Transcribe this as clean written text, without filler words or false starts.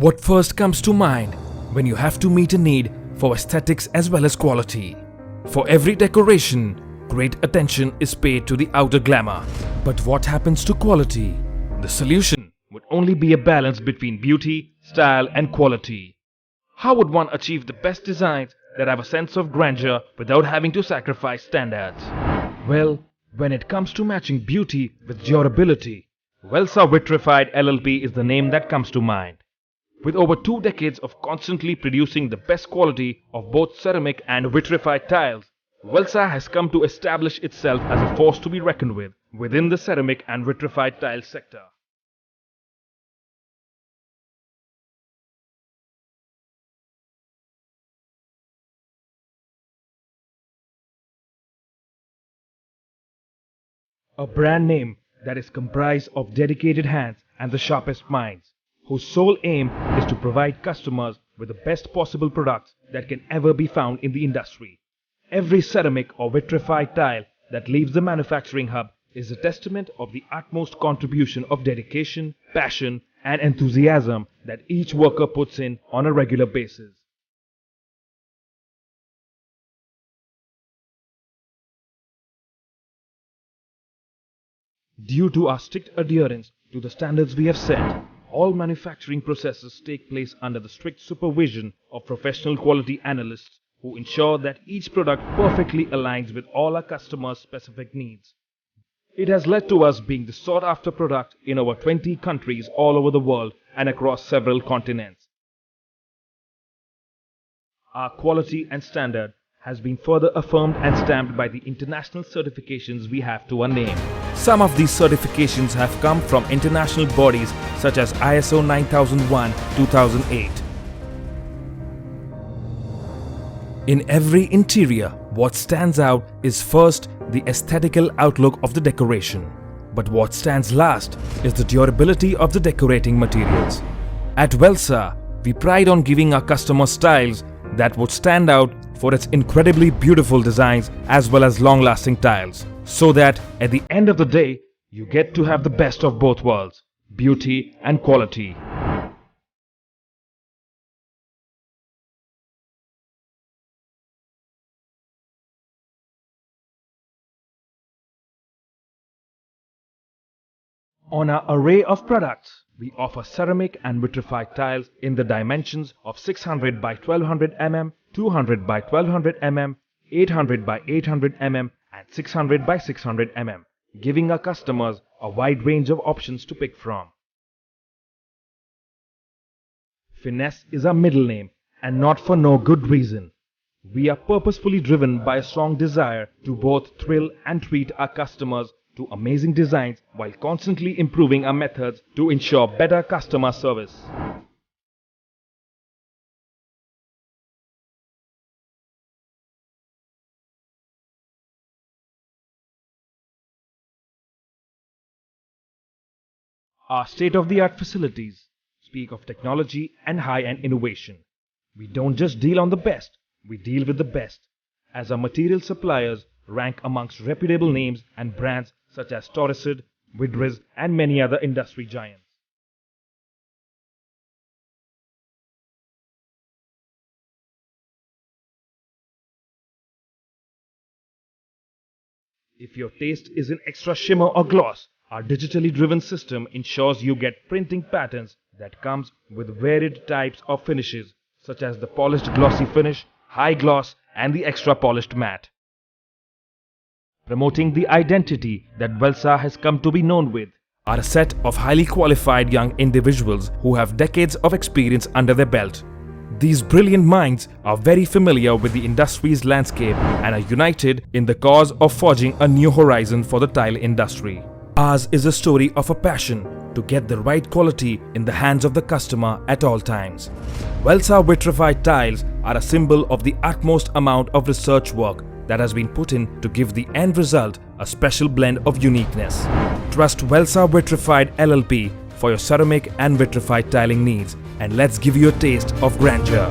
What first comes to mind when you have to meet a need for aesthetics as well as quality? For every decoration, great attention is paid to the outer glamour. But what happens to quality? The solution would only be a balance between beauty, style and quality. How would one achieve the best designs that have a sense of grandeur without having to sacrifice standards? Well, when it comes to matching beauty with durability, Velsaa Vitrified LLP is the name that comes to mind. With over 2 decades of constantly producing the best quality of both ceramic and vitrified tiles, Velsaa has come to establish itself as a force to be reckoned with within the ceramic and vitrified tile sector. A brand name that is comprised of dedicated hands and the sharpest minds, whose sole aim is to provide customers with the best possible products that can ever be found in the industry. Every ceramic or vitrified tile that leaves the manufacturing hub is a testament of the utmost contribution of dedication, passion and enthusiasm that each worker puts in on a regular basis. Due to our strict adherence to the standards we have set, all manufacturing processes take place under the strict supervision of professional quality analysts who ensure that each product perfectly aligns with all our customers' specific needs. It has led to us being the sought-after product in over 20 countries all over the world and across several continents. Our quality and standard has been further affirmed and stamped by the international certifications we have to our name. Some of these certifications have come from international bodies such as ISO 9001-2008. In every interior, what stands out is first the aesthetical outlook of the decoration. But what stands last is the durability of the decorating materials. At Velsaa, we pride on giving our customers styles that would stand out for its incredibly beautiful designs as well as long-lasting tiles, so that at the end of the day, you get to have the best of both worlds, beauty and quality. On our array of products, we offer ceramic and vitrified tiles in the dimensions of 600 by 1200 mm, 200 by 1200 mm, 800 by 800 mm and 600 by 600 mm, giving our customers a wide range of options to pick from. Finesse is our middle name, and not for no good reason. We are purposefully driven by a strong desire to both thrill and treat our customers to amazing designs while constantly improving our methods to ensure better customer service. Our state-of-the-art facilities speak of technology and high-end innovation. We don't just deal on the best, we deal with the best, as our material suppliers rank amongst reputable names and brands such as Torrisid, Vidriz and many other industry giants. If your taste is in extra shimmer or gloss, our digitally driven system ensures you get printing patterns that comes with varied types of finishes such as the polished glossy finish, high gloss and the extra polished matte. Promoting the identity that Velsaa has come to be known with are a set of highly qualified young individuals who have decades of experience under their belt. These brilliant minds are very familiar with the industry's landscape and are united in the cause of forging a new horizon for the tile industry. Ours is a story of a passion to get the right quality in the hands of the customer at all times. Velsaa Vitrified tiles are a symbol of the utmost amount of research work that has been put in to give the end result a special blend of uniqueness. Trust Velsaa Vitrified LLP for your ceramic and vitrified tiling needs, and let's give you a taste of grandeur.